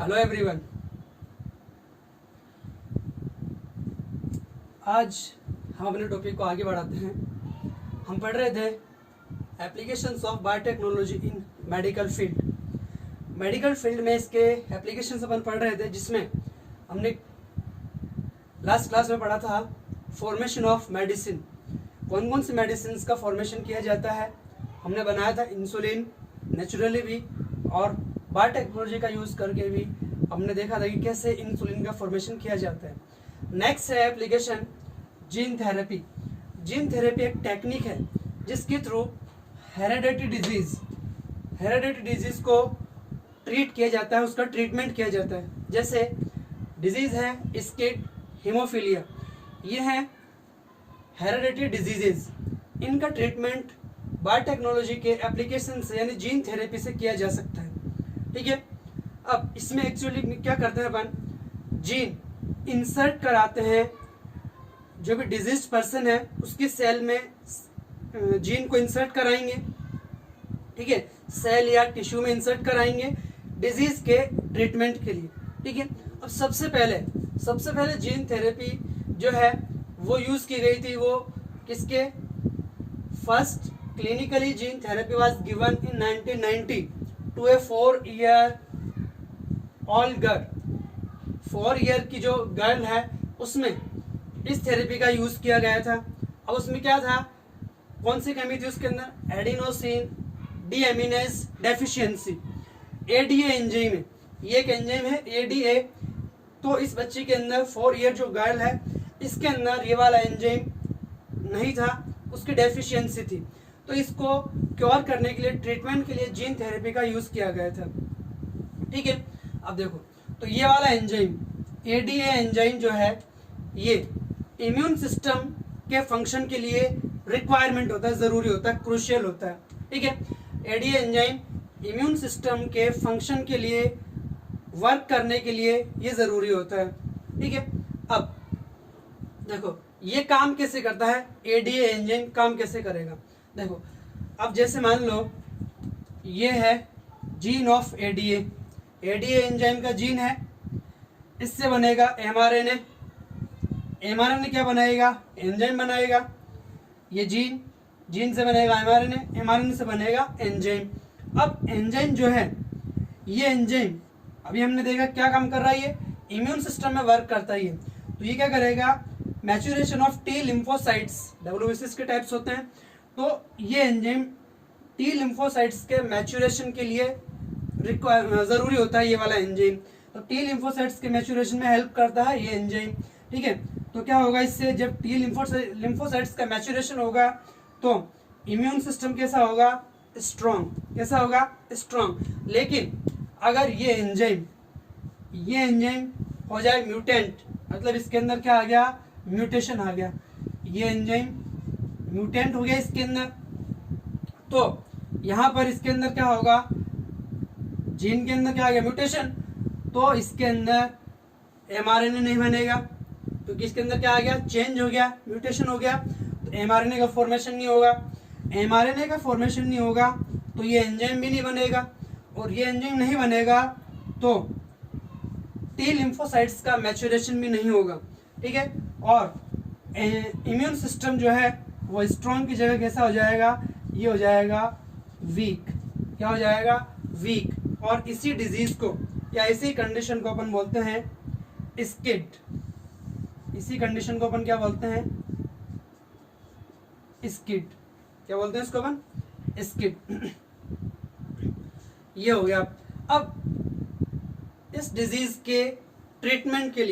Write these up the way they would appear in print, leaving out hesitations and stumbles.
Hello everyone. आज हम अपने टॉपिक को आगे बढ़ाते हैं। हम पढ़ रहे थे applications of biotechnology in medical field. Medical field में इसके एप्लीकेशंस अपन पढ़ रहे थे, जिसमें हमने लास्ट क्लास में पढ़ा था फॉर्मेशन ऑफ मेडिसिन। कौन कौन सी मेडिसिन का फॉर्मेशन किया जाता है। हमने बनाया था इंसुलिन, नेचुरली भी और बायोटेक्नोलॉजी का यूज़ करके भी हमने देखा था कि कैसे इंसुलिन का फॉर्मेशन किया जाता है। नेक्स्ट है application gene therapy. Gene therapy एक टेक्निक है जिसके थ्रू हेरेडिटरी डिजीज़ को ट्रीट किया जाता है, उसका ट्रीटमेंट किया जाता है। जैसे डिजीज़ है स्किड, हीमोफीलिया, ये हैं हेरेडिटरी डिजीजेज। इनका ट्रीटमेंट बायोटेक्नोलॉजी के एप्लीकेशन से यानी जीन थेरेपी से किया जा सकता है। ठीक है। अब इसमें एक्चुअली क्या करते हैं अपन, जीन इंसर्ट कराते हैं। जो भी डिजीज पर्सन है उसकी सेल में जीन को इंसर्ट कराएंगे। ठीक है, सेल या टिश्यू में इंसर्ट कराएंगे डिजीज के ट्रीटमेंट के लिए। ठीक है। अब सबसे पहले जीन थेरेपी जो है वो यूज की गई थी, वो किसके, first clinically gene therapy was given in 1990 to a 4-year old girl. 4 year की जो गर्ल है उसमें इस थेरेपी का यूज किया गया था। अब उसमें क्या था, कौन सी कमी थी उसके अंदर, adenosine deaminase deficiency. ADA enzyme है, ये एक एंजाइम है एडीए। तो इस बच्ची के अंदर 4 ईयर जो गर्ल है इसके अंदर ये वाला एंजाइम नहीं था, उसकी डेफिशिएंसी थी। तो इसको क्योर करने के लिए, ट्रीटमेंट के लिए जीन थेरेपी का यूज किया गया था। ठीक है। अब देखो, तो ये वाला एंजाइम एडीए एंजाइम जो है ये इम्यून सिस्टम के फंक्शन के लिए रिक्वायरमेंट होता है, जरूरी होता है, क्रूशियल होता है। ठीक है। एडीए एंजाइम इम्यून सिस्टम के फंक्शन के लिए, वर्क करने के लिए ये जरूरी होता है। ठीक है। अब देखो ये काम कैसे करता है, एडीए एंजाइम काम कैसे करेगा। देखो अब जैसे मान लो ये है gene of ADA, ADA enzyme का जीन है, इससे बनेगा एमआरएनए। एमआरएनए क्या बनाएगा, एंजाइम बनाएगा। ये जीन से बनेगा एमआरएनए, एमआरएनए से बनेगा एंजाइम। अब एंजाइम जो है, ये एंजाइम अभी हमने देखा क्या काम कर रहा है, ये इम्यून सिस्टम में वर्क करता है। तो ये क्या करेगा, maturation of T lymphocytes, WBC के टाइप्स होते हैं। तो ये एंजाइम टी लिम्फोसाइट्स के मैच्योरेशन के लिए जरूरी होता है, ये वाला एंजाइम। तो टी लिम्फोसाइट्स के मैच्योरेशन में हेल्प करता है ये एंजाइम। ठीक है। तो क्या होगा इससे, जब टी लिम्फोसाइट्स का मैच्योरेशन होगा तो इम्यून सिस्टम कैसा होगा, स्ट्रॉन्ग। कैसा होगा, स्ट्रॉन्ग। लेकिन अगर ये एंजाइम हो जाए म्यूटेंट, मतलब इसके अंदर क्या आ गया, म्यूटेशन आ गया, ये एंजाइम म्यूटेंट हो गया इसके अंदर, तो यहां पर इसके अंदर क्या होगा, जीन के अंदर क्या आ गया, म्यूटेशन। तो इसके अंदर एमआरएनए नहीं बनेगा, क्योंकि इसके अंदर क्या आ गया, चेंज हो गया, म्यूटेशन हो गया। तो एमआरएनए का फॉर्मेशन नहीं होगा। एमआरएनए का फॉर्मेशन नहीं होगा तो ये एंजाइम भी नहीं बनेगा, और ये एंजाइम नहीं बनेगा तो टी लिम्फोसाइट्स का मैच्योरेशन भी नहीं होगा। ठीक है। और इम्यून सिस्टम जो है वो स्ट्रॉन्ग की जगह कैसा हो जाएगा, ये हो जाएगा वीक। क्या हो जाएगा, वीक। और इसी डिजीज को या इसी कंडीशन को अपन बोलते हैं स्किड। इसी कंडीशन को अपन क्या बोलते हैं, स्किड। क्या बोलते हैं इसको अपन, स्किड। ये हो गया। अब इस डिजीज के ट्रीटमेंट के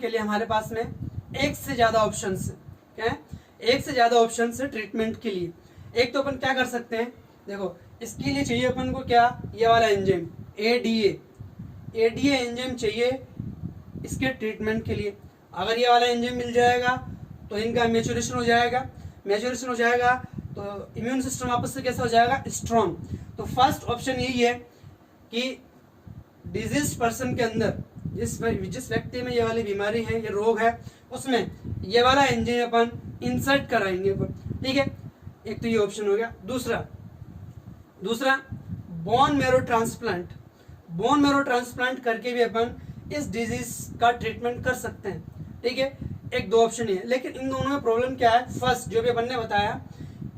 लिए हमारे पास में एक से ज्यादा ऑप्शंस है। क्या है, एक से ज्यादा ऑप्शंस है ट्रीटमेंट के लिए। एक तो अपन क्या कर सकते हैं, देखो इसके लिए चाहिए अपन को क्या, ये वाला एंजाइम एडीए एंजाइम चाहिए इसके ट्रीटमेंट के लिए। अगर ये वाला एंजाइम मिल जाएगा तो इनका मैच्योरेशन हो जाएगा तो इम्यून सिस्टम वापस से कैसा हो जाएगा, स्ट्रॉन्ग। तो फर्स्ट ऑप्शन यही है कि डिजीज पर्सन के अंदर जिस व्यक्ति में ये वाली बीमारी है, ये रोग है, उसमें ये वाला एंजाइम अपन इंसर्ट कराएंगे अपन। ठीक है, एक तो ये ऑप्शन हो गया। दूसरा bone marrow transplant. Bone marrow transplant करके भी अपन इस डिजीज का ट्रीटमेंट कर सकते हैं, ठीक है। एक दो ऑप्शन ही है, लेकिन इन दोनों में प्रॉब्लम क्या है, फर्स्ट जो भी अपन ने बताया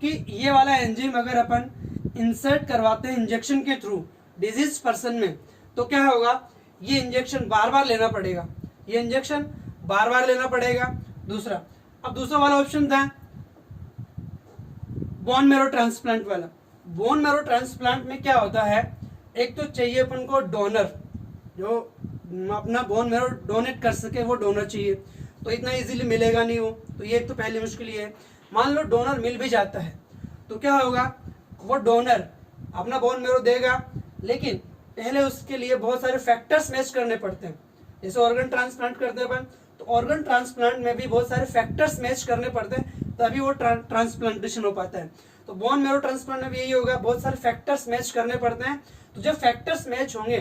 कि ये वाला एंजाइम अगर अपन इंसर्ट करवाते हैं इंजेक्शन के थ्रू डिजीज पर्सन में, तो क्या होगा, ये इंजेक्शन बार बार लेना पड़ेगा, ये इंजेक्शन बार बार लेना पड़ेगा। दूसरा, अब दूसरा वाला ऑप्शन था बोन मैरो ट्रांसप्लांट वाला। बोन मैरो ट्रांसप्लांट में क्या होता है, एक तो चाहिए अपन को डोनर, जो अपना बोन मैरो डोनेट कर सके, वो डोनर चाहिए, तो इतना इजीली मिलेगा नहीं वो, तो ये एक तो पहली मुश्किल ये है। मान लो डोनर मिल भी जाता है तो क्या होगा, वो डोनर अपना बोन मैरो देगा, लेकिन पहले उसके लिए बहुत सारे फैक्टर्स मैच करने पड़ते हैं। जैसे ऑर्गन ट्रांसप्लांट करते हैं अपन, तो ऑर्गन ट्रांसप्लांट में भी बहुत सारे फैक्टर्स मैच करने पड़ते हैं, तभी वो ट्रांसप्लांटेशन हो पाता है। तो बोन मैरो ट्रांसप्लांट में भी यही होगा, बहुत सारे फैक्टर्स मैच करने पड़ते हैं, तो जब फैक्टर्स मैच होंगे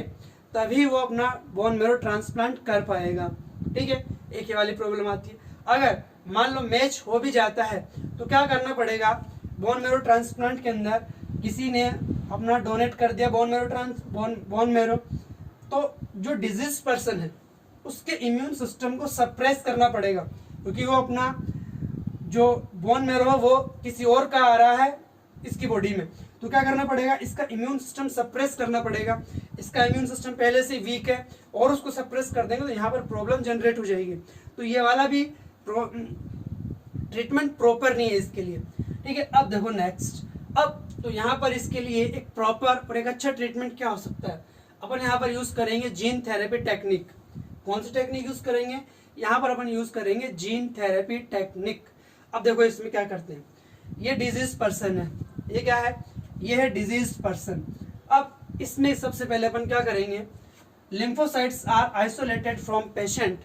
तभी वो अपना बोन मैरो ट्रांसप्लांट कर पाएगा, ठीक है। एक ये वाली प्रॉब्लम आती है। अगर मान लो मैच हो भी जाता है तो क्या करना पड़ेगा, बोन मैरो ट्रांसप्लांट के अंदर किसी ने अपना डोनेट कर दिया बोन मैरो, तो जो डिजीज पर्सन है उसके इम्यून सिस्टम को सप्रेस करना पड़ेगा, क्योंकि वो अपना जो बोन मैरो है वो किसी और का आ रहा है इसकी बॉडी में, तो क्या करना पड़ेगा, इसका इम्यून सिस्टम सप्रेस करना पड़ेगा। इसका इम्यून सिस्टम पहले से वीक है और उसको सप्रेस कर देंगे तो यहाँ पर प्रॉब्लम जनरेट हो जाएगी, तो ये वाला भी ट्रीटमेंट प्रॉपर नहीं है इसके लिए, ठीक है। अब देखो नेक्स्ट, अब तो यहाँ पर इसके लिए एक प्रॉपर और एक अच्छा ट्रीटमेंट क्या हो सकता है, अपन यहाँ पर यूज करेंगे जीन थेरेपी टेक्निक। कौन सी टेक्निक यूज करेंगे, यहाँ पर अपन यूज करेंगे जीन थेरेपी टेक्निक। अब देखो इसमें क्या करते हैं, ये डिजीज पर्सन है, ये क्या है, ये है डिजीज पर्सन। अब इसमें सबसे पहले अपन क्या करेंगे, lymphocytes are isolated from patient,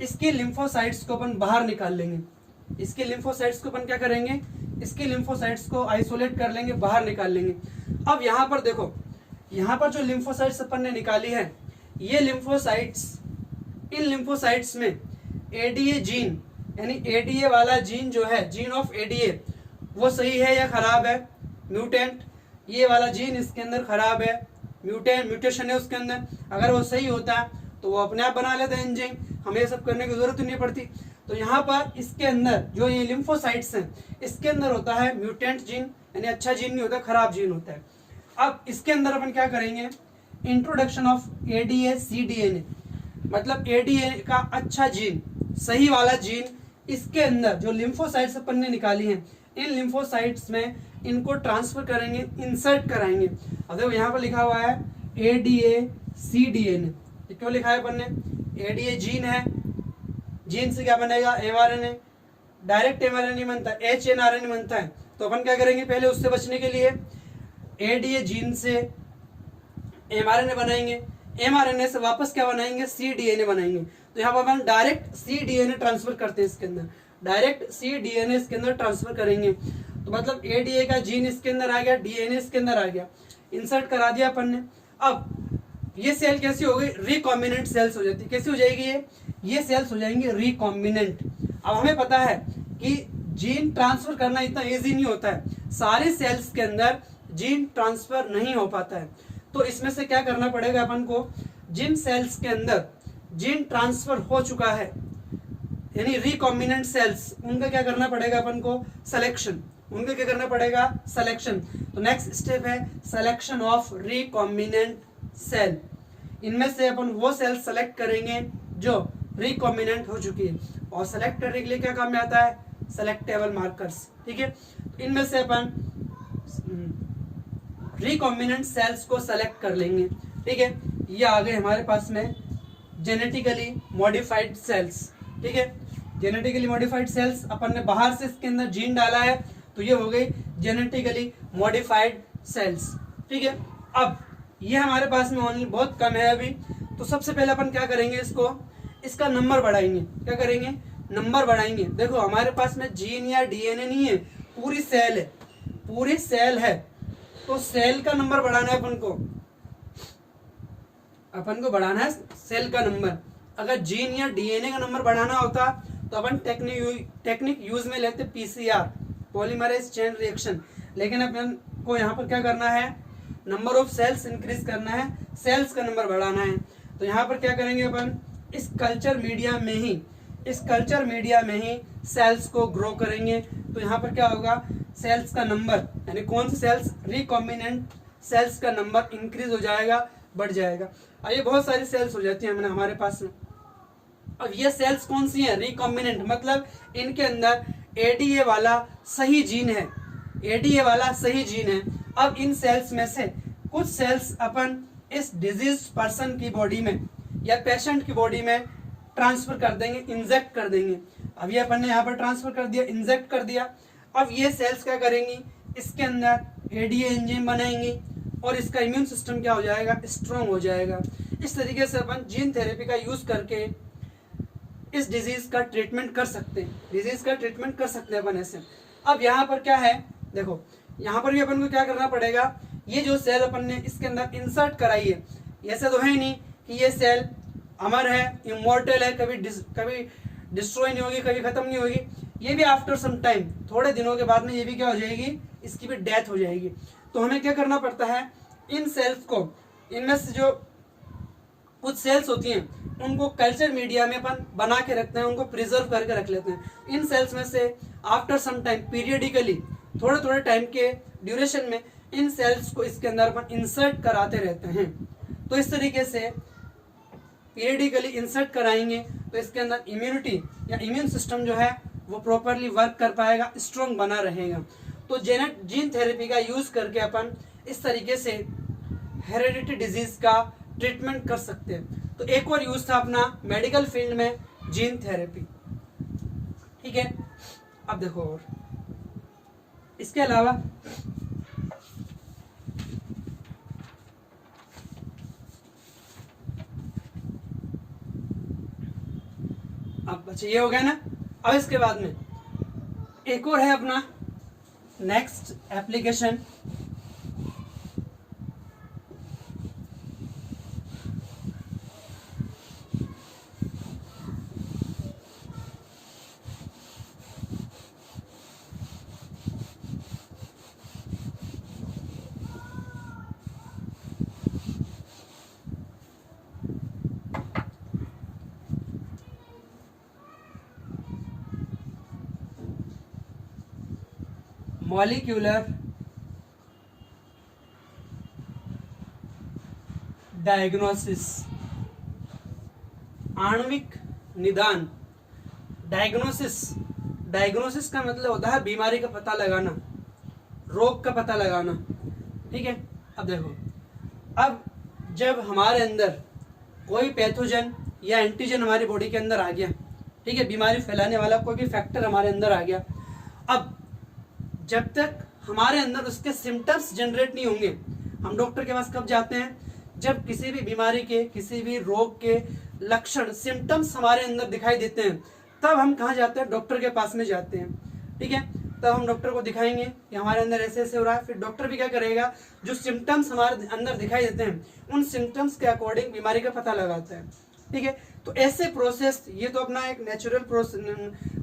इसके लिम्फोसाइट्स को अपन बाहर निकाल लेंगे। इसके लिम्फोसाइट्स को अपन क्या करेंगे, इसके लिम्फोसाइट्स को आइसोलेट कर लेंगे, बाहर निकाल लेंगे। अब यहाँ पर देखो, यहाँ पर जो लिम्फोसाइट्स अपन ने निकाली है, ये लिम्फोसाइट्स, इन लिम्फोसाइट्स में एडीए जीन, यानी एडीए वाला जीन जो है, जीन ऑफ एडीए, वो सही है या खराब है, म्यूटेंट, ये वाला जीन इसके अंदर खराब है, म्यूटेशन है उसके अंदर। अगर वो सही होता है तो वो अपने आप बना लेता है एंजाइम, हमें ये सब करने की जरूरत नहीं पड़ती। तो यहाँ पर इसके अंदर जो ये लिम्फोसाइट्स हैं, इसके अंदर होता है म्यूटेंट जीन, यानी अच्छा जीन नहीं होता, खराब जीन होता है। अब इसके अंदर अपन क्या करेंगे, इंट्रोडक्शन ऑफ एडीए सीडीएनए, मतलब एडीए का अच्छा जीन, सही वाला जीन इसके अंदर जो लिम्फोसाइट्स अपन ने निकाली हैं, इन लिम्फोसाइट्स में इनको ट्रांसफर करेंगे, इंसर्ट कराएंगे। अब देखो यहाँ पर लिखा हुआ है एडीए सीडीएनए, क्यों लिखा है अपन ने, एडीए जीन है, जीन से क्या बनेगा, एमआरएनए, डायरेक्ट एमआरएनए बनता है, एचएनआरएनए बनता है। तो अपन क्या करेंगे, पहले उससे बचने के लिए एडीए जीन से एमआरएनए बनाएंगे, एमआरएनए से वापस क्या बनाएंगे, सीडीएनए बनाएंगे। तो यहाँ पर अपन डायरेक्ट सीडीएनए ट्रांसफर करते हैं, इसके अंदर डायरेक्ट सीडीएनए इसके अंदर ट्रांसफर करेंगे। तो मतलब एडीए का जीन इसके अंदर आ गया, डीएनए इसके अंदर आ गया, इंसर्ट करा दिया अपन ने। अब ये सेल कैसी हो गई, रिकॉम्बिनेंट सेल्स हो जाती है। कैसी हो जाएगी ये सेल्स हो जाएंगी रिकॉम्बिनेंट। अब हमें पता है कि जीन ट्रांसफर करना इतना इजी नहीं होता है, सारे सेल्स के अंदर जीन ट्रांसफर नहीं हो पाता है। तो इसमें से क्या करना पड़ेगा अपन को, जिन सेल्स के अंदर जीन ट्रांसफर हो चुका है, यानी रिकॉम्बिनेंट सेल्स, उनका क्या करना पड़ेगा अपन को, सिलेक्शन, उनका क्या करना पड़ेगा, सिलेक्शन। तो नेक्स्ट स्टेप है सिलेक्शन ऑफ रिकॉम्बिनेंट सेल। इनमें से अपन वो सेल सेलेक्ट करेंगे जो रिकॉम्बिनेंट हो चुकी है, और सेलेक्ट करने के लिए क्या काम में आता है, सेलेक्टेबल मार्कर्स, ठीक है। तो इनमें से अपन रिकॉम्बिनेंट सेल्स को सेलेक्ट कर लेंगे, ठीक है। ये आ गए हमारे पास में जेनेटिकली मॉडिफाइड सेल्स, ठीक है। जेनेटिकली मॉडिफाइड सेल्स अपन ने बाहर से इसके अंदर जीन डाला है, तो ये हो गई जेनेटिकली मॉडिफाइड सेल्स, ठीक है। अब ये हमारे पास में ओनली बहुत कम है अभी, तो सबसे पहले अपन क्या करेंगे, इसका नंबर बढ़ाएंगे। क्या करेंगे, नंबर बढ़ाएंगे। देखो हमारे पास में जीन या डीएनए नहीं है, पूरी सेल है, पूरी सेल है, तो सेल का नंबर बढ़ाना है अपन को बढ़ाना है सेल का नंबर। अगर जीन या डीएनए का नंबर बढ़ाना होता तो अपन टेक्निक यूज में लेते पीसीआर, पॉलीमरेज चेन रिएक्शन, लेकिन अपन को यहाँ पर क्या करना है, नंबर ऑफ सेल्स इंक्रीज करना है, सेल्स का नंबर बढ़ाना है। तो यहाँ पर क्या करेंगे अपन, इस कल्चर मीडिया में ही सेल्स को ग्रो करेंगे। तो यहाँ पर क्या होगा, सेल्स का नंबर यानी कौन सी सेल्स, रिकॉम्बिनेंट सेल्स का नंबर इंक्रीज हो जाएगा, बढ़ जाएगा। अब ये बहुत सारी सेल्स हो जाती हैं हमारे पास में। अब ये सेल्स कौन सी हैं, रिकॉम्बिनेंट, मतलब इनके अंदर एडीए वाला सही जीन है, एडीए वाला सही जीन है। अब इन सेल्स में से कुछ सेल्स अपन इस डिजीज पर्सन की बॉडी में या पेशेंट की बॉडी में ट्रांसफर कर देंगे, इंजेक्ट कर देंगे। अब ये अपन ने यहाँ पर ट्रांसफर कर दिया, इंजेक्ट कर दिया। अब ये सेल्स क्या करेंगी, इसके अंदर एडीए एंजाइम बनाएंगी और इसका इम्यून सिस्टम क्या हो जाएगा, स्ट्रॉन्ग हो जाएगा। इस तरीके से अपन जीन थेरेपी का यूज करके इस डिजीज का ट्रीटमेंट कर सकते हैं, अपन ऐसे। अब यहाँ पर क्या है, देखो यहाँ पर भी अपन को क्या करना पड़ेगा, ये जो सेल अपन ने इसके अंदर इंसर्ट कराई है, ऐसा तो है नहीं कि ये सेल अमर है, इमॉर्टल है, कभी डिस्ट्रॉय नहीं होगी, कभी खत्म नहीं होगी। ये भी आफ्टर सम टाइम, थोड़े दिनों के बाद में ये भी क्या हो जाएगी, इसकी भी डेथ हो जाएगी। तो हमें क्या करना पड़ता है, इन सेल्स को, इनमें से जो कुछ सेल्स होती हैं उनको कल्चर मीडिया में अपन बना के रखते हैं, उनको प्रिजर्व करके रख लेते हैं। इन सेल्स में से आफ्टर सम टाइम, पीरियडिकली, थोड़े थोड़े टाइम के ड्यूरेशन में इन सेल्स को इसके अंदर अपन इंसर्ट कराते रहते हैं। तो इस तरीके से पीरियडिकली इंसर्ट कराएंगे तो इसके अंदर इम्यूनिटी या इम्यून सिस्टम जो है वो प्रॉपरली वर्क कर पाएगा, स्ट्रॉन्ग बना रहेगा। तो जीन थेरेपी का यूज करके अपन इस तरीके से हेरेडिटरी डिजीज का ट्रीटमेंट कर सकते हैं। तो एक और यूज था अपना मेडिकल फील्ड में जीन थेरेपी, ठीक है। अब देखो और इसके अलावा अब अच्छा ये हो गया ना। अब इसके बाद में एक और है अपना नेक्स्ट एप्लीकेशन, मॉलिक्यूलर डायग्नोसिस, आणविक निदान। डायग्नोसिस का मतलब होता है बीमारी का पता लगाना, रोग का पता लगाना, ठीक है। अब देखो, अब जब हमारे अंदर कोई पैथोजन या एंटीजन हमारी बॉडी के अंदर आ गया, ठीक है, बीमारी फैलाने वाला कोई भी फैक्टर हमारे अंदर आ गया, अब जब तक हमारे अंदर उसके सिम्टम्स जनरेट नहीं होंगे, हम डॉक्टर के पास कब जाते हैं, जब किसी भी बीमारी के, किसी भी रोग के लक्षण, सिम्टम्स हमारे अंदर दिखाई देते हैं, तब हम कहाँ जाते हैं, डॉक्टर के पास में जाते हैं, ठीक है। तब हम डॉक्टर को दिखाएंगे कि हमारे अंदर ऐसे ऐसे हो रहा है। फिर डॉक्टर भी क्या करेगा, जो सिम्टम्स हमारे अंदर दिखाई देते हैं उन सिम्टम्स के अकॉर्डिंग बीमारी का पता लगाता है, ठीक है। तो ऐसे प्रोसेस, ये तो अपना एक नेचुरल प्रोसेस,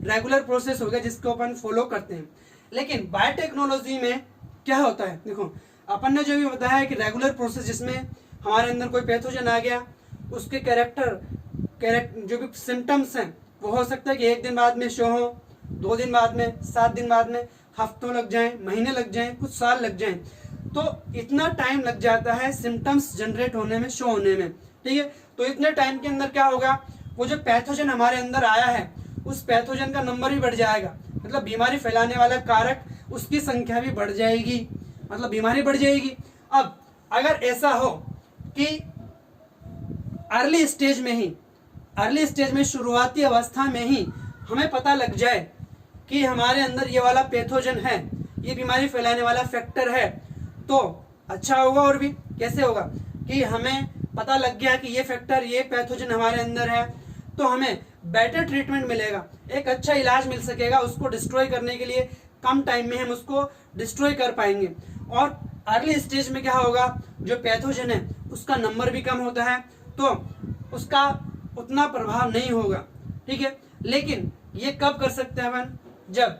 रेगुलर प्रोसेस हो गया जिसको अपन फॉलो करते हैं। लेकिन बायोटेक्नोलॉजी में क्या होता है, देखो अपन ने जो भी बताया है कि रेगुलर प्रोसेस जिसमें हमारे अंदर कोई पैथोजन आ गया, उसके कैरेक्टर जो भी सिम्टम्स हैं वो हो सकता है कि एक दिन बाद में शो हो, 2 दिन बाद में, 7 दिन बाद में, हफ्तों लग जाएं, महीने लग जाएं, कुछ साल लग जाएं। तो इतना टाइम लग जाता है सिम्टम्स जनरेट होने में, शो होने में, ठीक है। तो इतने टाइम के अंदर क्या होगा, वो जो पैथोजन हमारे अंदर आया है उस पैथोजन का नंबर भी बढ़ जाएगा, मतलब बीमारी फैलाने वाला कारक, उसकी संख्या भी बढ़ जाएगी, मतलब बीमारी बढ़ जाएगी। अब अगर ऐसा हो कि अर्ली स्टेज में, शुरुआती अवस्था में ही हमें पता लग जाए कि हमारे अंदर ये वाला पैथोजन है, ये बीमारी फैलाने वाला फैक्टर है, तो अच्छा होगा। और भी कैसे होगा कि हमें पता लग गया कि ये फैक्टर, ये पैथोजन हमारे अंदर है, तो हमें बेटर ट्रीटमेंट मिलेगा, एक अच्छा इलाज मिल सकेगा। उसको डिस्ट्रॉय करने के लिए कम टाइम में हम उसको डिस्ट्रॉय कर पाएंगे। और अर्ली स्टेज में क्या होगा, जो पैथोजन है उसका नंबर भी कम होता है, तो उसका उतना प्रभाव नहीं होगा, ठीक है। लेकिन ये कब कर सकते हैं अपन, जब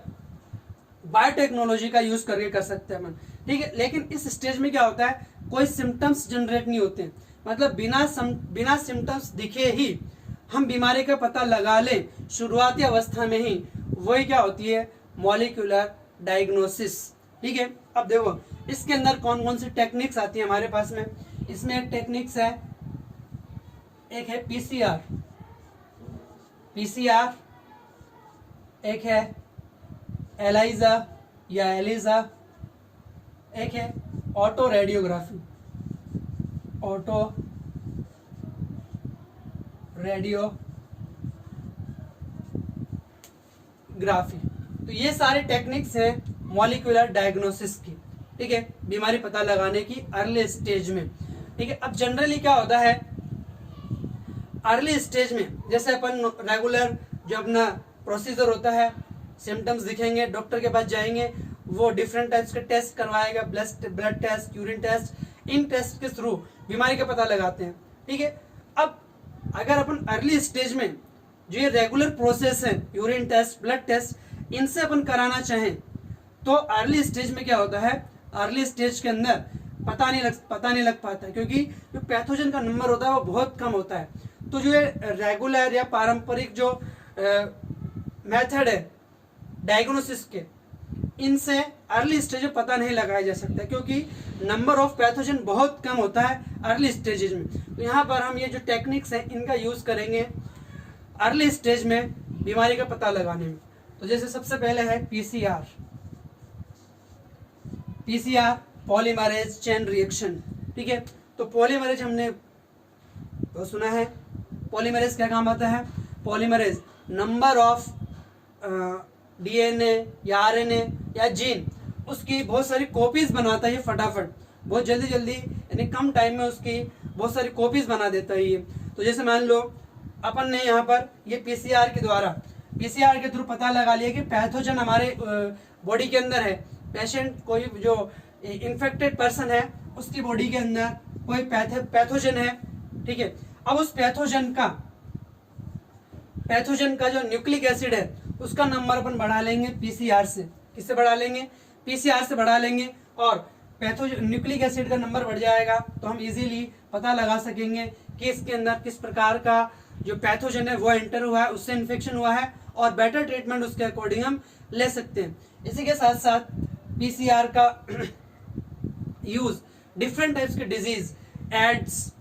बायोटेक्नोलॉजी का यूज करके कर सकते हैं अपन। ठीक है। लेकिन इस स्टेज में क्या होता है, कोई सिम्टम्स जनरेट नहीं होते, मतलब बिना सिम्टम्स दिखे ही हम बीमारी का पता लगा लें शुरुआती अवस्था में ही, वही क्या होती है, मॉलिक्यूलर डायग्नोसिस। ठीक है। अब देखो इसके अंदर कौन कौन सी टेक्निक्स आती है हमारे पास में। इसमें एक टेक्निक्स है, एक है पीसीआर, एक है एलाइजा या एलिजा, एक है ऑटो रेडियोग्राफी, तो ये सारे टेक्निक्स हैं मॉलिक्यूलर डायग्नोसिस की। ठीक है, बीमारी पता लगाने की अर्ली स्टेज में। ठीक है। अब जनरली क्या होता है अर्ली स्टेज में, जैसे अपन रेगुलर जो अपना प्रोसीजर होता है, सिम्टम्स दिखेंगे, डॉक्टर के पास जाएंगे, वो डिफरेंट टाइप्स के टेस्ट करवाएगा, ब्लड टेस्ट, यूरिन टेस्ट, इन टेस्ट के थ्रू बीमारी का पता लगाते हैं। ठीक है। अब अगर अपन अर्ली स्टेज में जो ये रेगुलर प्रोसेस है, यूरिन टेस्ट, ब्लड टेस्ट, इनसे अपन कराना चाहें तो अर्ली स्टेज में क्या होता है, अर्ली स्टेज के अंदर पता नहीं लग पाता है, क्योंकि जो पैथोजन का नंबर होता है वो बहुत कम होता है। तो जो ये रेगुलर या पारंपरिक जो मेथड है डायग्नोसिस के, इनसे अर्ली स्टेज में पता नहीं लगाया जा सकता, क्योंकि नंबर ऑफ पैथोजन बहुत कम होता है अर्ली स्टेजेस में। तो यहाँ पर हम ये जो टेक्निक्स हैं इनका यूज करेंगे अर्ली स्टेज में बीमारी का पता लगाने में। तो जैसे सबसे पहले है पीसीआर, पॉलीमरेज चेन रिएक्शन। ठीक है। तो पॉलीमरेज हमने तो सुना है, पॉलीमरेज क्या काम आता है, पॉलीमरेज नंबर ऑफ डीएनए या आरएनए या जीन, उसकी बहुत सारी कॉपीज बनाता है ये फटाफट, बहुत जल्दी यानी कम टाइम में उसकी बहुत सारी कॉपीज बना देता है ये। तो जैसे मान लो अपन ने यहाँ पर ये पीसीआर के थ्रू पता लगा लिया कि पैथोजन हमारे बॉडी के अंदर है, पेशेंट कोई जो इन्फेक्टेड पर्सन है उसकी बॉडी के अंदर कोई पैथोजन है। ठीक है। अब उस पैथोजन का जो न्यूक्लिक एसिड है उसका नंबर अपन बढ़ा लेंगे पीसीआर से। किससे बढ़ा लेंगे, पीसीआर से बढ़ा लेंगे, और न्यूक्लिक एसिड का नंबर बढ़ जाएगा तो हम इजीली पता लगा सकेंगे कि इसके अंदर किस प्रकार का जो पैथोजन है वो एंटर हुआ है, उससे इन्फेक्शन हुआ है, और बेटर ट्रीटमेंट उसके अकॉर्डिंग हम ले सकते हैं। इसी के साथ साथ पीसीआर का यूज डिफरेंट टाइप्स के डिजीज, एड्स,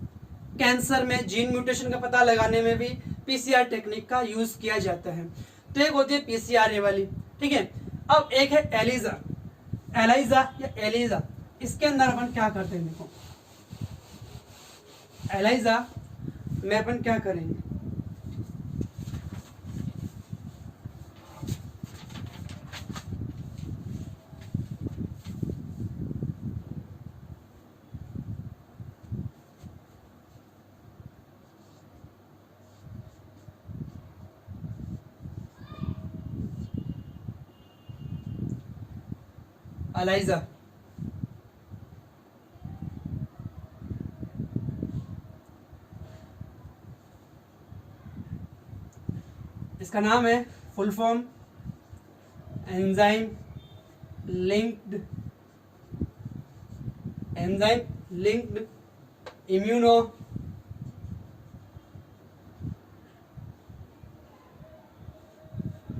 कैंसर में जीन म्यूटेशन का पता लगाने में भी पीसीआर टेक्निक का यूज किया जाता है। तो एक होती है पीसीआर ये वाली। ठीक है। अब एक है एलाइजा या एलिजा। इसके अंदर अपन क्या करते हैं, देखो एलाइजा में अपन क्या करेंगे, एलाइजा इसका नाम है full form enzyme linked immuno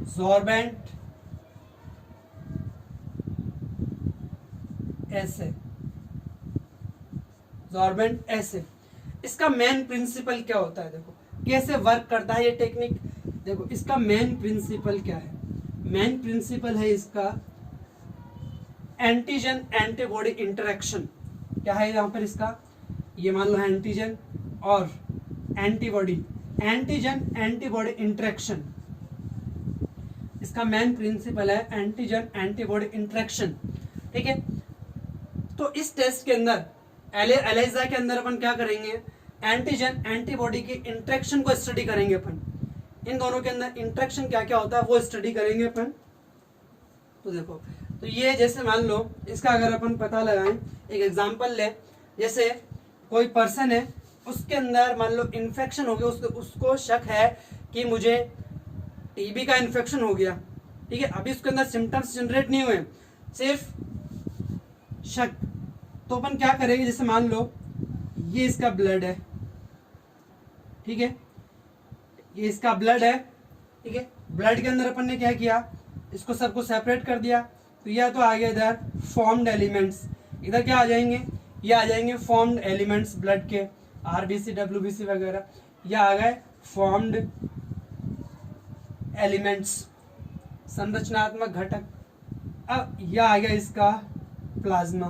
sorbent assay. इसका मेन प्रिंसिपल क्या होता है, देखो कैसे वर्क करता है ये टेक्निक। देखो इसका मेन प्रिंसिपल क्या है, मेन प्रिंसिपल है इसका एंटीजन एंटीबॉडी इंटरेक्शन। क्या है यहाँ पर इसका, ये मान लो एंटीजन और एंटीबॉडी, एंटीजन एंटीबॉडी इंटरेक्शन, इसका मेन प्रिंसिपल है एंटीजन एंटीबॉडी इंटरेक्शन। ठीक है। तो इस टेस्ट के अंदर एलाइजा के अंदर अपन क्या करेंगे, एंटीजन एंटीबॉडी की इंटरेक्शन को स्टडी करेंगे अपन, इन दोनों के अंदर इंटरेक्शन क्या क्या होता है वो स्टडी करेंगे अपन। तो देखो, तो ये जैसे मान लो इसका अगर अपन पता लगाएं, एक एग्जांपल ले, जैसे कोई पर्सन है उसके अंदर मान लो इन्फेक्शन हो गया, उसको शक है कि मुझे टीबी का इन्फेक्शन हो गया। ठीक है। अभी उसके अंदर सिम्टम्स जनरेट नहीं हुए, सिर्फ शक, तो अपन क्या करेंगे, जैसे मान लो ये इसका ब्लड है, ठीक है, ये इसका ब्लड है, ठीक है, ब्लड के अंदर अपन ने क्या किया, इसको सबको सेपरेट कर दिया, तो यह तो आ गया इधर फॉर्म्ड एलिमेंट्स, इधर क्या आ जाएंगे, ये आ जाएंगे फॉर्म्ड एलिमेंट्स ब्लड के, आरबीसी डब्ल्यूबीसी वगैरह, ये आ गए फॉर्म्ड एलिमेंट्स, संरचनात्मक घटक। अब यह आ गया इसका प्लाज्मा,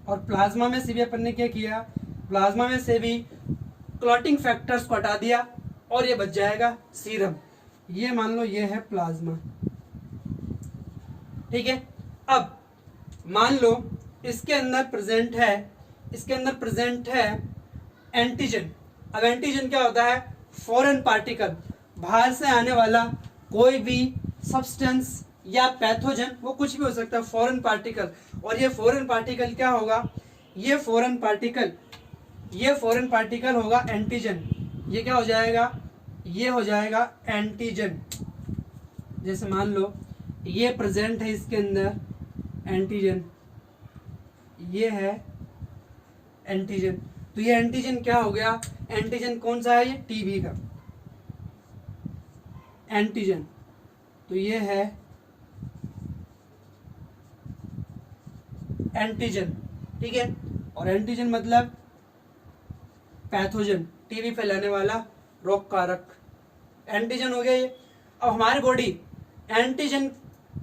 और प्लाज्मा में से भी अपन ने क्या किया, प्लाज्मा में से भी क्लॉटिंग फैक्टर्स को हटा दिया और ये बच जाएगा सीरम। ये मान लो ये है प्लाज्मा, ठीक है। अब मान लो इसके अंदर प्रेजेंट है, इसके अंदर प्रेजेंट है एंटीजन। अब एंटीजन क्या होता है, फॉरेन पार्टिकल, बाहर से आने वाला कोई भी सब्सटेंस या पैथोजन, वो कुछ भी हो सकता है, फॉरेन पार्टिकल। और ये फॉरेन पार्टिकल क्या होगा, ये फॉरेन पार्टिकल होगा एंटीजन। ये क्या हो जाएगा, ये हो जाएगा एंटीजन। जैसे मान लो ये प्रेजेंट है इसके अंदर एंटीजन, ये है एंटीजन, तो ये एंटीजन क्या हो गया, एंटीजन कौन सा है, ये टीबी का एंटीजन, तो ये है एंटीजन, ठीक है। और एंटीजन मतलब पैथोजन, टीबी फैलाने वाला रोग कारक, एंटीजन हो गया ये। अब हमारी बॉडी एंटीजन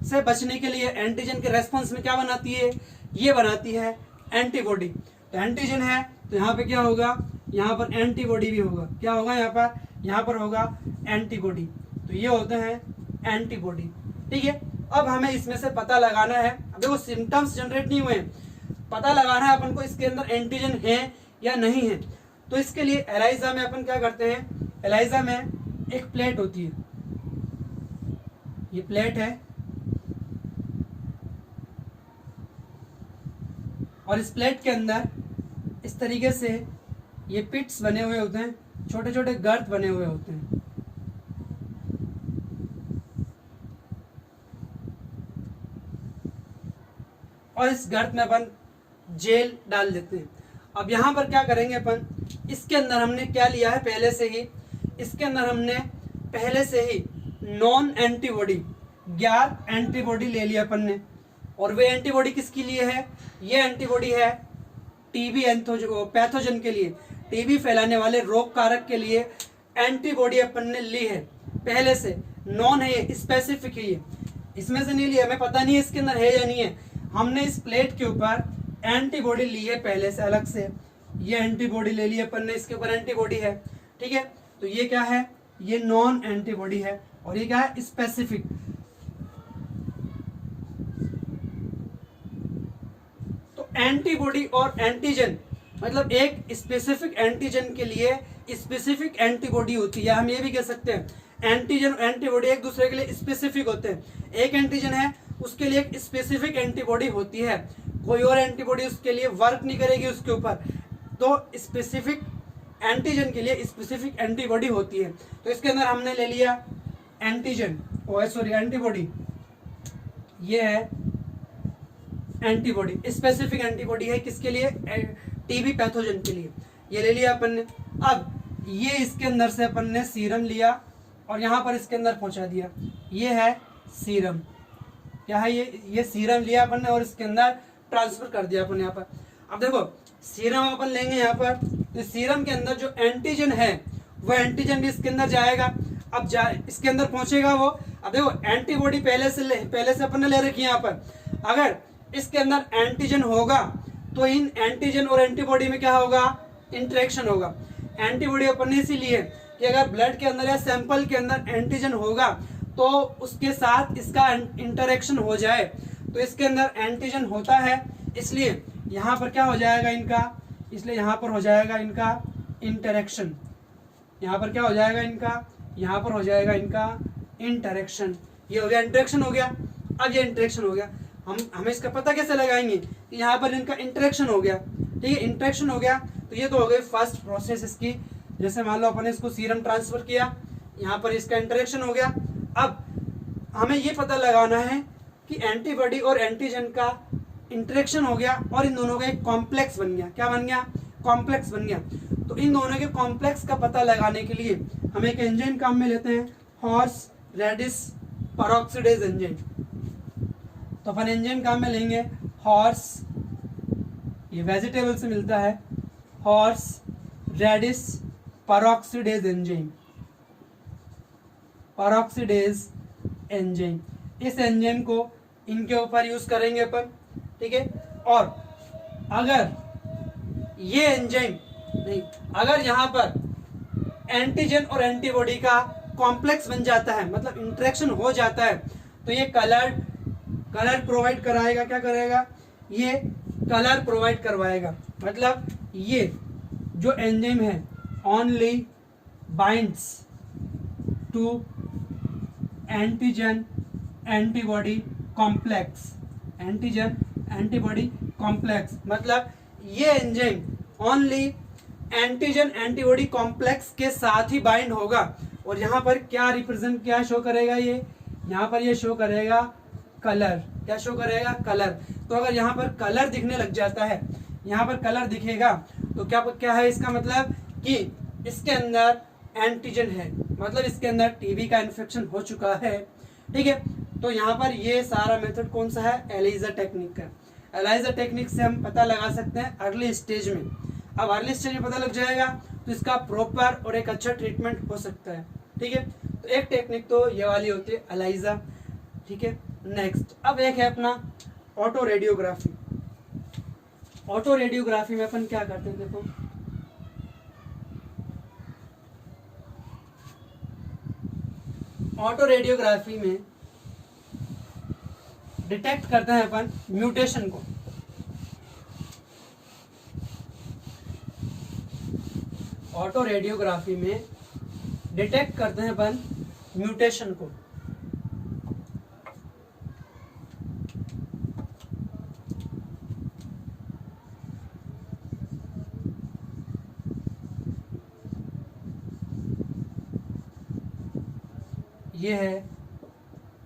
से बचने के लिए एंटीजन के रेस्पॉन्स में क्या बनाती है, ये बनाती है एंटीबॉडी। तो एंटीजन है तो यहाँ पे क्या होगा, यहाँ पर एंटीबॉडी भी होगा, क्या होगा यहाँ पर होगा एंटीबॉडी, तो ये होते हैं एंटीबॉडी, ठीक है। अब हमें इसमें से पता लगाना है, अब देखो सिम्टम्स जनरेट नहीं हुए, पता लगाना है अपन को इसके अंदर एंटीजन है या नहीं है। तो इसके लिए एलाइजा में अपन क्या करते हैं, एलाइजा में एक प्लेट होती है, ये प्लेट है, और इस प्लेट के अंदर इस तरीके से ये पिट्स बने हुए होते हैं, छोटे छोटे गर्त बने हुए होते हैं, और इस गर्त में अपन जेल डाल देते हैं। अब यहाँ पर क्या करेंगे अपन, इसके अंदर हमने क्या लिया है पहले से ही, इसके अंदर हमने पहले से ही नॉन एंटीबॉडी, गैर एंटीबॉडी ले लिया अपन ने। और वे एंटीबॉडी किसके लिए है, ये एंटीबॉडी है टीबी पैथोजन के लिए, टीबी फैलाने वाले रोग कारक के लिए एंटीबॉडी अपन ने ली है पहले से, नॉन है ये, स्पेसिफिक है ये, इसमें से नहीं लिया, हमें पता नहीं है इसके अंदर है या नहीं है, हमने इस प्लेट के ऊपर एंटीबॉडी ली है पहले से अलग से, ये एंटीबॉडी ले ली अपन ने, इसके ऊपर एंटीबॉडी है, ठीक है। तो ये क्या है, ये नॉन एंटीबॉडी है, और ये क्या है, स्पेसिफिक। तो एंटीबॉडी और एंटीजन मतलब एक स्पेसिफिक एंटीजन के लिए स्पेसिफिक एंटीबॉडी होती है, हम ये भी कह सकते हैं एंटीजन और एंटीबॉडी एक दूसरे के लिए स्पेसिफिक होते हैं। एक एंटीजन है उसके लिए एक स्पेसिफिक एंटीबॉडी होती है, कोई और एंटीबॉडी उसके लिए वर्क नहीं करेगी उसके ऊपर, तो स्पेसिफिक एंटीजन के लिए स्पेसिफिक एंटीबॉडी होती है। तो इसके अंदर हमने ले लिया एंटीजन, एंटीबॉडी, ये है एंटीबॉडी, स्पेसिफिक एंटीबॉडी है किसके लिए, टीबी पैथोजन के लिए, ये ले लिया अपन ने। अब ये इसके अंदर से अपन ने सीरम लिया और यहाँ पर इसके अंदर पहुंचा दिया, ये है सीरम, क्या है ये सीरम लिया अपन ने और इसके अंदर ट्रांसफर कर दिया अपन यहाँ पर। अब देखो सीरम अपन लेंगे यहाँ पर, तो सीरम के अंदर जो एंटीजन है वो एंटीजन भी इसके अंदर जाएगा, अब इसके अंदर पहुंचेगा वो। अब देखो एंटीबॉडी पहले से अपन ने ले रखी है यहाँ पर, अगर इसके अंदर एंटीजन होगा तो इन एंटीजन और एंटीबॉडी में क्या होगा, इंटरेक्शन होगा। एंटीबॉडी अपन ने इसीलिए कि अगर ब्लड के अंदर या सैंपल के अंदर एंटीजन होगा तो उसके साथ इसका इंटरेक्शन हो जाए, तो इसके अंदर एंटीजन होता है, इसलिए यहाँ पर क्या हो जाएगा इनका, इसलिए यहाँ पर हो जाएगा इनका इंटरेक्शन, यहाँ पर क्या हो जाएगा इनका, यहाँ पर हो जाएगा इनका इंटरेक्शन। ये हो गया इंटरेक्शन हो गया। अब ये इंटरेक्शन हो गया, हमें इसका पता कैसे लगाएंगे कि यहाँ पर इनका इंटरेक्शन हो गया, ठीक है, इंटरेक्शन हो गया। तो ये तो हो गई फर्स्ट प्रोसेस इसकी, जैसे मान लो अपन इसको सीरम ट्रांसफर किया, यहाँ पर इसका इंटरेक्शन हो गया। अब हमें ये पता लगाना है कि एंटीबॉडी और एंटीजन का इंटरेक्शन हो गया और इन दोनों का एक कॉम्प्लेक्स बन गया। क्या बन गया? कॉम्प्लेक्स बन गया। तो इन दोनों के कॉम्प्लेक्स का पता लगाने के लिए हम एक एंजाइम काम में लेते हैं, हॉर्स रेडिस पेरोक्सिडेज एंजाइम। तो अपन एंजाइम काम में लेंगे हॉर्स, ये वेजिटेबल से मिलता है, हॉर्स रेडिस पेरोक्सिडेज एंजाइम, पेरोक्सिडेज एंजाइम। इस एंजाइम को इनके ऊपर यूज करेंगे अपन, ठीक है। और अगर ये एंजाइम नहीं, अगर यहाँ पर एंटीजन और एंटीबॉडी का कॉम्प्लेक्स बन जाता है, मतलब इंटरेक्शन हो जाता है, तो ये कलर प्रोवाइड कराएगा। क्या करेगा? ये कलर प्रोवाइड करवाएगा। मतलब ये जो एंजाइम है only binds to antigen antibody complex, antigen antibody complex. मतलब ये enzyme only antigen antibody complex के साथ ही बाइंड होगा। और यहाँ पर क्या रिप्रेजेंट, क्या शो करेगा? ये यहाँ पर ये शो करेगा कलर। क्या शो करेगा? कलर। तो अगर यहाँ पर कलर दिखने लग जाता है, यहाँ पर कलर दिखेगा, तो क्या है इसका मतलब कि इसके अंदर एंटीजन है, मतलब इसके अंदर टीबी का इन्फेक्शन हो चुका है, ठीक है। तो यहाँ पर ये सारा मेथड कौन सा है? एलिजा टेक्निक का। एलिजा टेक्निक से हम पता लगा सकते हैं अर्ली स्टेज में। अब अर्ली स्टेज में पता लग जाएगा तो इसका प्रॉपर और एक अच्छा ट्रीटमेंट हो सकता है, ठीक है। तो एक टेक्निक तो ये वाली होती है एलिजा, ठीक है। नेक्स्ट अब एक है अपना ऑटो रेडियोग्राफी। ऑटो रेडियोग्राफी में अपन क्या करते हैं? देखो, ऑटो रेडियोग्राफी में डिटेक्ट करते हैं अपन म्यूटेशन को। ऑटो रेडियोग्राफी में डिटेक्ट करते हैं अपन म्यूटेशन को। ये है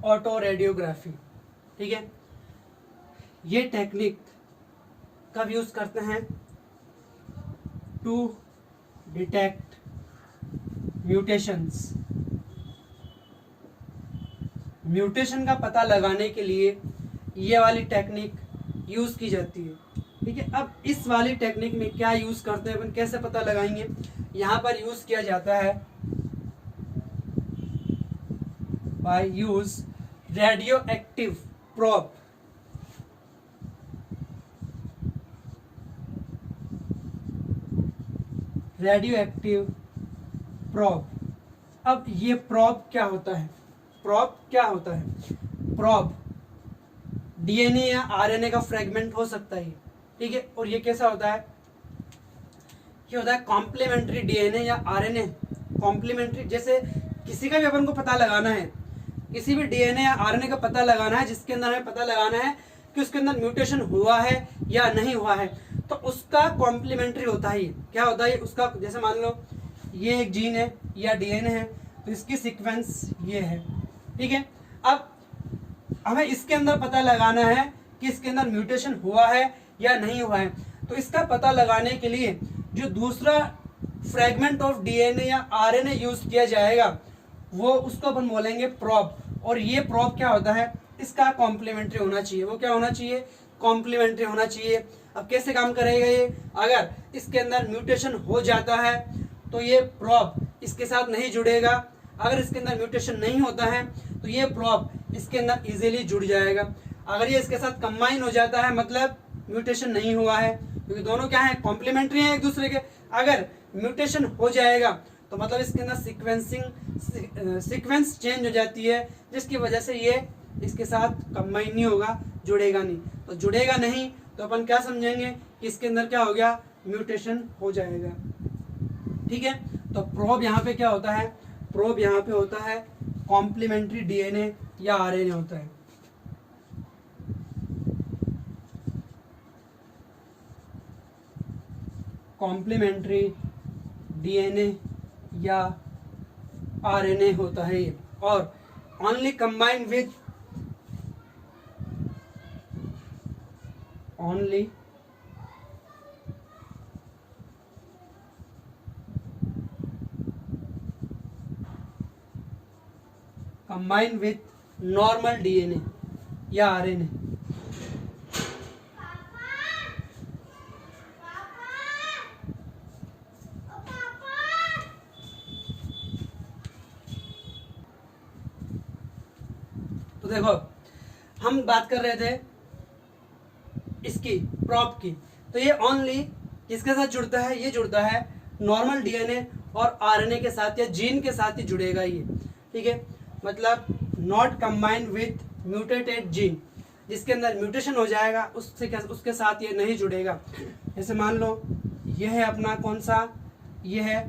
ऑटो रेडियोग्राफी, ठीक है। ये टेक्निक कब यूज करते हैं? To detect mutations. म्यूटेशन का पता लगाने के लिए ये वाली टेक्निक यूज की जाती है, ठीक है। अब इस वाली टेक्निक में क्या यूज करते हैं अपन, कैसे पता लगाएंगे? यहाँ पर यूज किया जाता है by use radio active probe. Radio active probe. अब ये प्रोब क्या होता है? प्रोब क्या होता है? प्रोब डीएनए या आरएनए का फ्रेगमेंट हो सकता है, ठीक है। और ये कैसा होता है? ये होता है कॉम्प्लीमेंट्री डीएनए या आरएनए। कॉम्प्लीमेंट्री, जैसे किसी का भी अपन को पता लगाना है, किसी भी डीएनए या आरएनए का पता लगाना है, जिसके अंदर हमें पता लगाना है कि उसके अंदर म्यूटेशन हुआ है या नहीं हुआ है, तो उसका कॉम्प्लीमेंट्री होता है। क्या होता है उसका? जैसे मान लो ये एक जीन है या डीएनए है, तो इसकी सीक्वेंस ये है, ठीक है। अब हमें इसके अंदर पता लगाना है कि इसके अंदर म्यूटेशन हुआ है या नहीं हुआ है। तो इसका पता लगाने के लिए जो दूसरा फ्रेगमेंट ऑफ डीएनए या आरएनए यूज किया जाएगा, वो उसको अपन बोलेंगे प्रोब। और ये प्रोब क्या होता है? इसका कॉम्प्लीमेंट्री होना चाहिए। वो क्या होना चाहिए? कॉम्प्लीमेंट्री होना चाहिए। अब कैसे काम करेगा ये? अगर इसके अंदर म्यूटेशन हो जाता है तो ये प्रोब इसके साथ नहीं जुड़ेगा। अगर इसके अंदर म्यूटेशन नहीं होता है तो ये प्रोब इसके अंदर इजीली जुड़ जाएगा। अगर ये इसके साथ कंबाइन हो जाता है, मतलब म्यूटेशन नहीं हुआ है, क्योंकि दोनों क्या है? कॉम्प्लीमेंट्री हैं एक दूसरे के। अगर म्यूटेशन हो जाएगा तो मतलब इसके अंदर सीक्वेंस चेंज हो जाती है, जिसकी वजह से ये इसके साथ कंबाइन नहीं होगा, जुड़ेगा नहीं। तो जुड़ेगा नहीं तो अपन क्या समझेंगे कि इसके अंदर क्या हो गया? म्यूटेशन हो जाएगा, ठीक है। तो प्रोब यहाँ पे क्या होता है? प्रोब यहाँ पे होता है कॉम्प्लीमेंट्री डीएनए या आरएनए होता है। कॉम्प्लीमेंट्री डीएनए या आरएनए होता है ये, और only combined with only combine with normal DNA या RNA। तो देखो हम बात कर रहे थे इसकी प्रॉप की, तो ये ओनली किसके साथ जुड़ता है, ये जुड़ता है नॉर्मल डीएनए और आरएनए के साथ या जीन के साथ ही जुड़ेगा ये, ठीक है। मतलब not combined with mutated gene, जिसके अंदर म्यूटेशन हो जाएगा उसके साथ ये नहीं जुड़ेगा। जैसे मान लो ये है अपना कौन सा, ये है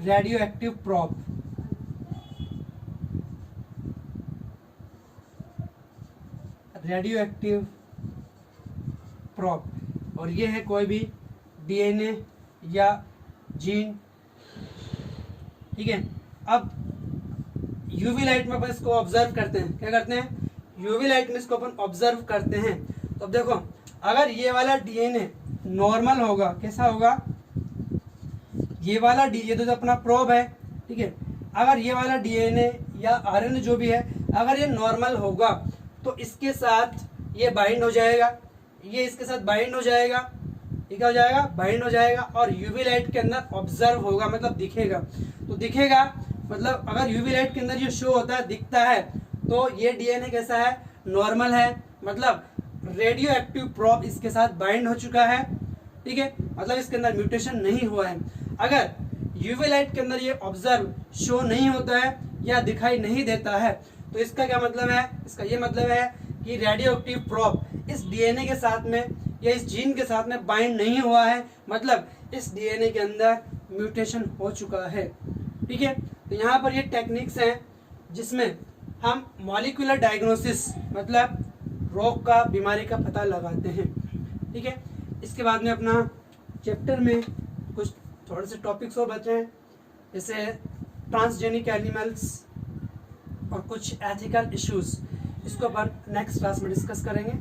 radio active prop, radio active prop, और ये है कोई भी डीएनए या जीन, ठीक है। अब यूवी लाइट में अपन इसको ऑब्जर्व करते हैं, क्या करते हैं, यूवी लाइट में इसको अपन ऑब्जर्व करते हैं। तो अब देखो अगर ये वाला डीएनए नॉर्मल होगा, कैसा होगा, ये वाला ये तो अपना प्रोब है, ठीक है। अगर ये वाला डीएनए या आरएनए जो भी है अगर ये नॉर्मल होगा तो इसके साथ ये बाइंड हो जाएगा, ये इसके साथ बाइंड हो जाएगा, ये क्या हो जाएगा, बाइंड हो जाएगा, और यूवी लाइट के अंदर ऑब्जर्व होगा, मतलब दिखेगा। तो दिखेगा मतलब अगर यूवी लाइट के अंदर ये शो होता है, दिखता है, तो ये डीएनए कैसा है, नॉर्मल है, मतलब रेडियो एक्टिव प्रॉप इसके साथ बाइंड हो चुका है, ठीक है, मतलब इसके अंदर म्यूटेशन नहीं हुआ है। अगर यूवी लाइट के अंदर ये ऑब्जर्व शो नहीं होता है या दिखाई नहीं देता है, तो इसका क्या मतलब है, इसका ये मतलब है कि रेडियो एक्टिव प्रॉप इस डीएनए के साथ में या इस जीन के साथ में बाइंड नहीं हुआ है, मतलब इस डीएनए के अंदर म्यूटेशन हो चुका है, ठीक है। तो यहाँ पर ये टेक्निक्स हैं जिसमें हम मॉलिक्यूलर डायग्नोसिस मतलब रोग का, बीमारी का पता लगाते हैं, ठीक है। इसके बाद में अपना चैप्टर में कुछ थोड़े से टॉपिक्स और बचे हैं, जैसे ट्रांसजेनिक एनिमल्स और कुछ एथिकल इश्यूज, इसको अपन नेक्स्ट क्लास में डिस्कस करेंगे।